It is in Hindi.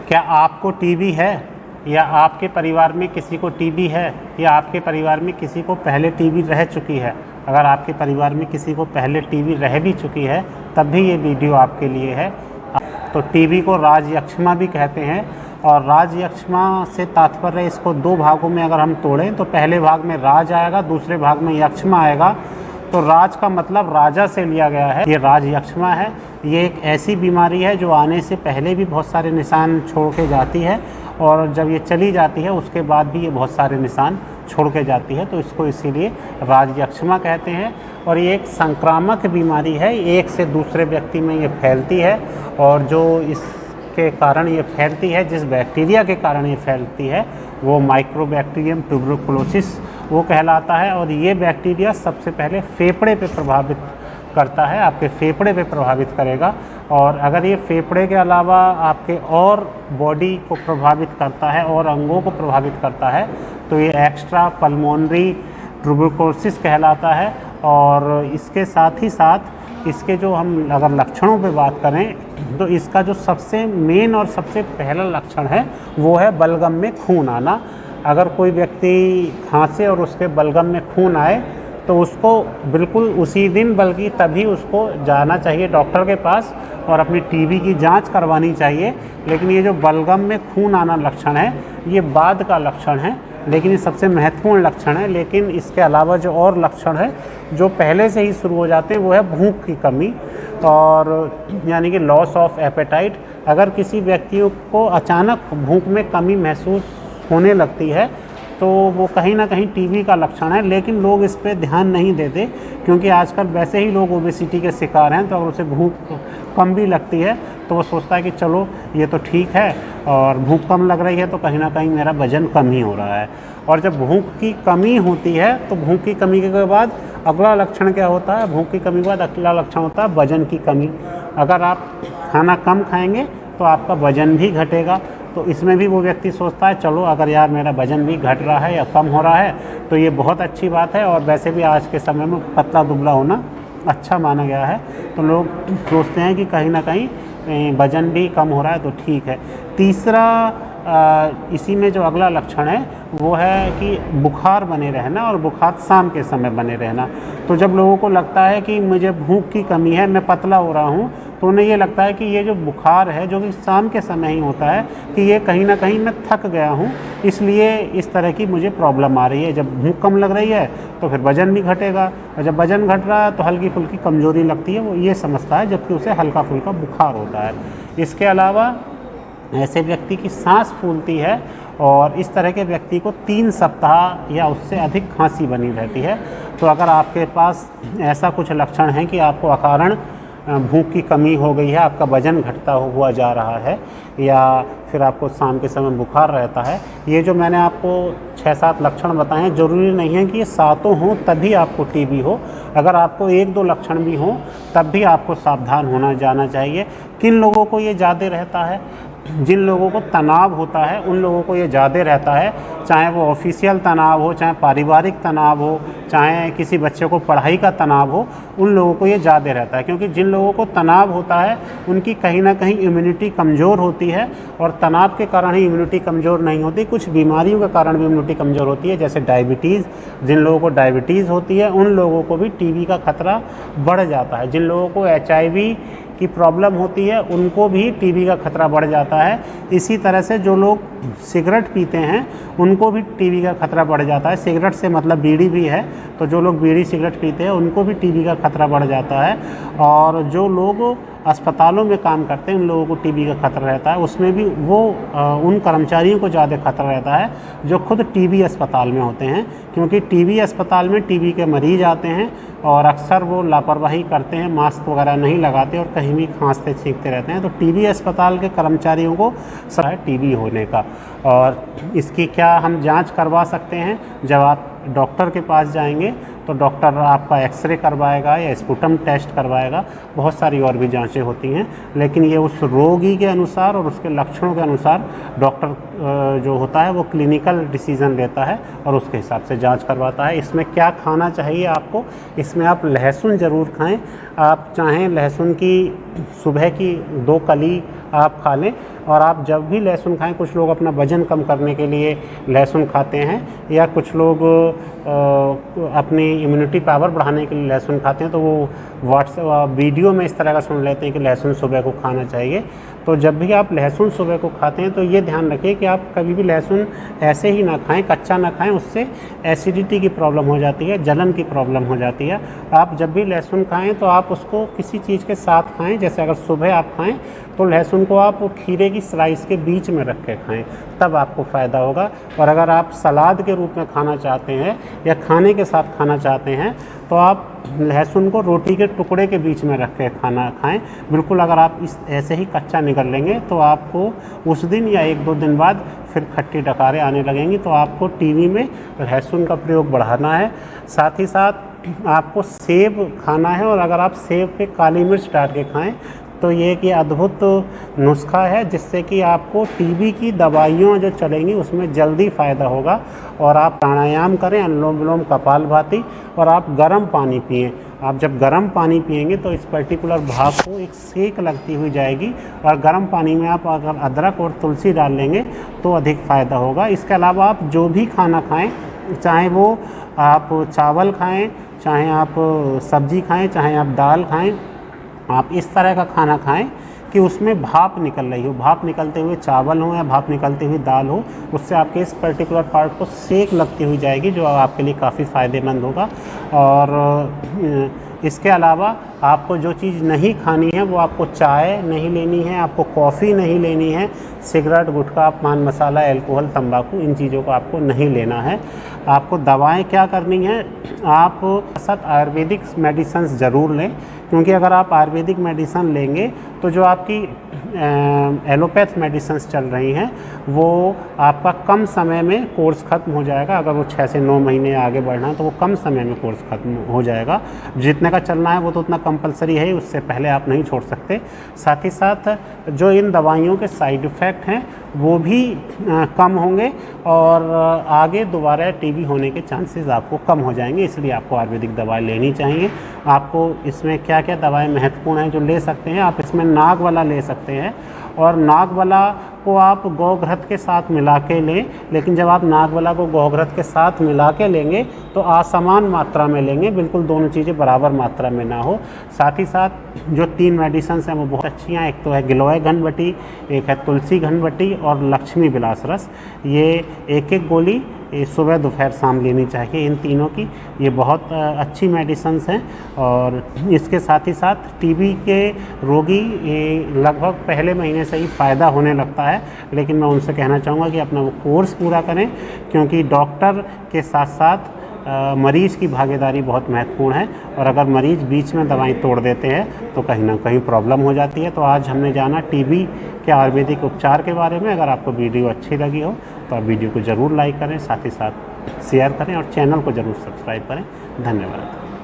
क्या आपको टीबी है, या आपके परिवार में किसी को टीबी है, या आपके परिवार में किसी को पहले टीबी रह चुकी है? अगर आपके परिवार में किसी को पहले टीबी रह भी चुकी है तब भी ये वीडियो आपके लिए है। तो टीबी को राजयक्ष्मा भी कहते हैं, और राजयक्ष्मा से तात्पर्य, इसको दो भागों में अगर हम तोड़ें तो पहले भाग में राज आएगा, दूसरे भाग में यक्ष्मा आएगा। तो राज का मतलब राजा से लिया गया है, ये राजयक्ष्मा है। ये एक ऐसी बीमारी है जो आने से पहले भी बहुत सारे निशान छोड़ के जाती है, और जब ये चली जाती है उसके बाद भी ये बहुत सारे निशान छोड़ के जाती है, तो इसको इसीलिए राजयक्ष्मा कहते हैं। और ये एक संक्रामक बीमारी है, एक से दूसरे व्यक्ति में ये फैलती है, और जो इसके कारण ये फैलती है, जिस बैक्टीरिया के कारण ये फैलती है वो माइक्रोबैक्टीरियम ट्यूबरकुलोसिस वो कहलाता है। और ये बैक्टीरिया सबसे पहले फेफड़े पे प्रभावित करता है, आपके फेफड़े पे प्रभावित करेगा। और अगर ये फेफड़े के अलावा आपके और बॉडी को प्रभावित करता है और अंगों को प्रभावित करता है तो ये एक्स्ट्रा पल्मोनरी ट्यूबरकुलोसिस कहलाता है। और इसके साथ ही साथ इसके जो हम अगर लक्षणों पे बात करें तो इसका जो सबसे मेन और सबसे पहला लक्षण है वो है बलगम में खून आना। अगर कोई व्यक्ति खांसे और उसके बलगम में खून आए तो उसको बिल्कुल उसी दिन, बल्कि तभी उसको जाना चाहिए डॉक्टर के पास और अपनी टीबी की जांच करवानी चाहिए। लेकिन ये जो बलगम में खून आना लक्षण है ये बाद का लक्षण है, लेकिन ये सबसे महत्वपूर्ण लक्षण है। लेकिन इसके अलावा जो और लक्षण है जो पहले से ही शुरू हो जाते हैं वो है भूख की कमी, और यानी कि लॉस ऑफ एपेटाइट। अगर किसी व्यक्ति को अचानक भूख में कमी महसूस होने लगती है तो वो कहीं ना कहीं टीबी का लक्षण है, लेकिन लोग इस पे ध्यान नहीं देते क्योंकि आजकल वैसे ही लोग ओबेसिटी के शिकार हैं। तो अगर उसे भूख कम भी लगती है तो वो सोचता है कि चलो ये तो ठीक है, और भूख कम लग रही है तो कहीं ना कहीं मेरा वजन कम ही हो रहा है। और जब भूख की कमी होती है तो भूख की कमी के बाद अगला लक्षण क्या होता है? भूख की कमी के बाद अगला लक्षण होता है वजन की कमी। अगर आप खाना कम खाएंगे तो आपका वजन भी घटेगा। तो इसमें भी वो व्यक्ति सोचता है चलो अगर यार मेरा वजन भी घट रहा है या कम हो रहा है तो ये बहुत अच्छी बात है। और वैसे भी आज के समय में पतला दुबला होना अच्छा माना गया है, तो लोग सोचते हैं कि कहीं ना कहीं वजन भी कम हो रहा है तो ठीक है। तीसरा इसी में जो अगला लक्षण है वो है कि बुखार बने रहना, और बुखार शाम के समय बने रहना। तो जब लोगों को लगता है कि मुझे भूख की कमी है, मैं पतला हो रहा हूँ, तो उन्हें ये लगता है कि ये जो बुखार है जो कि शाम के समय ही होता है कि ये कहीं ना कहीं मैं थक गया हूँ, इसलिए इस तरह की मुझे प्रॉब्लम आ रही है। जब भूख कम लग रही है तो फिर वजन भी घटेगा, और जब वजन घट रहा है तो हल्की फुल्की कमजोरी लगती है, वो ये समझता है, जबकि उसे हल्का फुल्का बुखार होता है। इसके अलावा ऐसे व्यक्ति की सांस फूलती है, और इस तरह के व्यक्ति को 3 सप्ताह या उससे अधिक खांसी बनी रहती है। तो अगर आपके पास ऐसा कुछ लक्षण है कि आपको अकारण भूख की कमी हो गई है, आपका वजन घटता हुआ जा रहा है, या फिर आपको शाम के समय बुखार रहता है, ये जो मैंने आपको 6-7 लक्षण बताए हैं, ज़रूरी नहीं है कि ये सातों हों तभी आपको टीबी हो। अगर आपको 1-2 लक्षण भी हों तब भी आपको सावधान होना जाना चाहिए। किन लोगों को ये ज़्यादा रहता है? जिन लोगों को तनाव होता है उन लोगों को ये ज़्यादा रहता है, चाहे वो ऑफिशियल तनाव हो, चाहे पारिवारिक तनाव हो, चाहे किसी बच्चे को पढ़ाई का तनाव हो, उन लोगों को ये ज़्यादा रहता है। क्योंकि जिन लोगों को तनाव होता है उनकी कहीं ना कहीं इम्यूनिटी कमज़ोर होती है, और तनाव के कारण ही इम्यूनिटी कमज़ोर नहीं होती, कुछ बीमारियों के कारण भी इम्यूनिटी कमज़ोर होती है, जैसे डायबिटीज़। जिन लोगों को डायबिटीज़ होती है उन लोगों को भी टीबी का खतरा बढ़ जाता है। जिन लोगों को HIV की प्रॉब्लम होती है उनको भी टीबी का खतरा बढ़ जाता है। इसी तरह से जो लोग सिगरेट पीते हैं उनको भी टीबी का खतरा बढ़ जाता है। सिगरेट से मतलब बीड़ी भी है, तो जो लोग बीड़ी सिगरेट पीते हैं उनको भी टीबी का खतरा बढ़ जाता है। और जो लोग अस्पतालों में काम करते हैं उन लोगों को टीबी का खतरा रहता है, उसमें भी वो उन कर्मचारियों को ज़्यादा खतरा रहता है जो खुद टीबी अस्पताल में होते हैं, क्योंकि टीबी अस्पताल में टीबी के मरीज आते हैं और अक्सर वो लापरवाही करते हैं, मास्क वगैरह नहीं लगाते और कहीं भी खांसते छींकते रहते हैं। तो टीबी अस्पताल के कर्मचारियों को सब है टीबी होने का। और इसकी क्या हम जांच करवा सकते हैं? जब आप डॉक्टर के पास जाएंगे तो डॉक्टर आपका एक्सरे करवाएगा या स्पुटम टेस्ट करवाएगा, बहुत सारी और भी जांचें होती हैं, लेकिन ये उस रोगी के अनुसार और उसके लक्षणों के अनुसार डॉक्टर जो होता है वो क्लिनिकल डिसीजन लेता है और उसके हिसाब से जांच करवाता है। इसमें क्या खाना चाहिए आपको, इसमें आप लहसुन ज़रूर खाएं। आप चाहें लहसुन की सुबह की 2 कली आप खा लें, और आप जब भी लहसुन खाएं, कुछ लोग अपना वज़न कम करने के लिए लहसुन खाते हैं, या कुछ लोग अपनी इम्यूनिटी पावर बढ़ाने के लिए लहसुन खाते हैं, तो वो वीडियो में इस तरह का सुन लेते हैं कि लहसुन सुबह को खाना चाहिए। तो जब भी आप लहसुन सुबह को खाते हैं तो ये ध्यान रखिए कि आप कभी भी लहसुन ऐसे ही ना खाएं, कच्चा ना खाएं, उससे एसिडिटी की प्रॉब्लम हो जाती है, जलन की प्रॉब्लम हो जाती है। आप जब भी लहसुन खाएं तो आप उसको किसी चीज़ के साथ खाएं, जैसे अगर सुबह आप खाएं तो लहसुन को आप खीरे की स्लाइस के बीच में रख के खाएं, तब आपको फ़ायदा होगा। और अगर आप सलाद के रूप में खाना चाहते हैं या खाने के साथ खाना चाहते हैं तो आप लहसुन को रोटी के टुकड़े के बीच में रख के खाना खाएं। बिल्कुल अगर आप इस ऐसे ही कच्चा निगल लेंगे तो आपको उस दिन या 1-2 दिन बाद फिर खट्टी डकारें आने लगेंगी। तो आपको टीवी में लहसुन का प्रयोग बढ़ाना है। साथ ही साथ आपको सेब खाना है, और अगर आप सेब पे काली मिर्च डाल के खाएं तो ये कि अद्भुत नुस्खा है, जिससे कि आपको टीबी की दवाइयाँ जो चलेंगी उसमें जल्दी फ़ायदा होगा। और आप प्राणायाम करें, अनुलोम विलोम, कपालभाति, और आप गर्म पानी पिएं। आप जब गर्म पानी पिएंगे तो इस पर्टिकुलर भाग को एक सेक लगती हुई जाएगी, और गर्म पानी में आप अगर अदरक और तुलसी डाल लेंगे तो अधिक फ़ायदा होगा। इसके अलावा आप जो भी खाना खाएं, चाहे वो आप चावल खाएं, चाहे आप सब्ज़ी खाएं, चाहे आप दाल खाएं, आप इस तरह का खाना खाएं कि उसमें भाप निकल रही हो, भाप निकलते हुए चावल हो या भाप निकलती हुई दाल हो, उससे आपके इस पर्टिकुलर पार्ट को सेक लगती हुई जाएगी, जो आपके लिए काफ़ी फ़ायदेमंद होगा। और इसके अलावा आपको जो चीज़ नहीं खानी है वो आपको चाय नहीं लेनी है, आपको कॉफ़ी नहीं लेनी है, सिगरेट, गुटखा, पान मसाला, अल्कोहल, तंबाकू, इन चीज़ों को आपको नहीं लेना है। आपको दवाएं क्या करनी है, आप साथ आयुर्वेदिक मेडिसिन ज़रूर लें, क्योंकि अगर आप आयुर्वेदिक मेडिसिन लेंगे तो जो आपकी एलोपैथ मेडिसिन्स चल रही हैं वो आपका कम समय में कोर्स ख़त्म हो जाएगा। अगर वो 6 से 9 महीने आगे बढ़ना है तो वो कम समय में कोर्स ख़त्म हो जाएगा। जितने का चलना है वो तो उतना कंपलसरी है, उससे पहले आप नहीं छोड़ सकते। साथ ही साथ जो इन दवाइयों के साइड इफ़ेक्ट हैं वो भी कम होंगे, और आगे दोबारा टीबी होने के चांसेस आपको कम हो जाएंगे। इसलिए आपको आयुर्वेदिक दवाई लेनी चाहिए। आपको इसमें क्या क्या दवाएं महत्वपूर्ण हैं जो ले सकते हैं, आप इसमें नागवाला ले सकते हैं, और नागवाला को आप गौघृत के साथ मिला के लें। लेकिन जब आप नागवाला को गौघृत के साथ मिला के लेंगे तो असमान मात्रा में लेंगे, बिल्कुल दोनों चीज़ें बराबर मात्रा में ना हो। साथ ही साथ जो 3 मेडिसिन हैं वो बहुत अच्छी हैं। एक तो है गिलोय घनबटी, एक है तुलसी घनबटी और लक्ष्मी विलास रस। ये एक गोली सुबह दोपहर शाम लेनी चाहिए इन तीनों की। ये बहुत अच्छी मेडिसिन्स हैं। और इसके साथ ही साथ टीबी के रोगी लगभग पहले महीने से ही फ़ायदा होने लगता है, लेकिन मैं उनसे कहना चाहूँगा कि अपना वो कोर्स पूरा करें, क्योंकि डॉक्टर के साथ साथ मरीज़ की भागीदारी बहुत महत्वपूर्ण है। और अगर मरीज़ बीच में दवाई तोड़ देते हैं तो कहीं ना कहीं प्रॉब्लम हो जाती है। तो आज हमने जाना टीबी के आयुर्वेदिक उपचार के बारे में। अगर आपको वीडियो अच्छी लगी हो तो आप वीडियो को ज़रूर लाइक करें, साथ ही साथ शेयर करें और चैनल को ज़रूर सब्सक्राइब करें। धन्यवाद।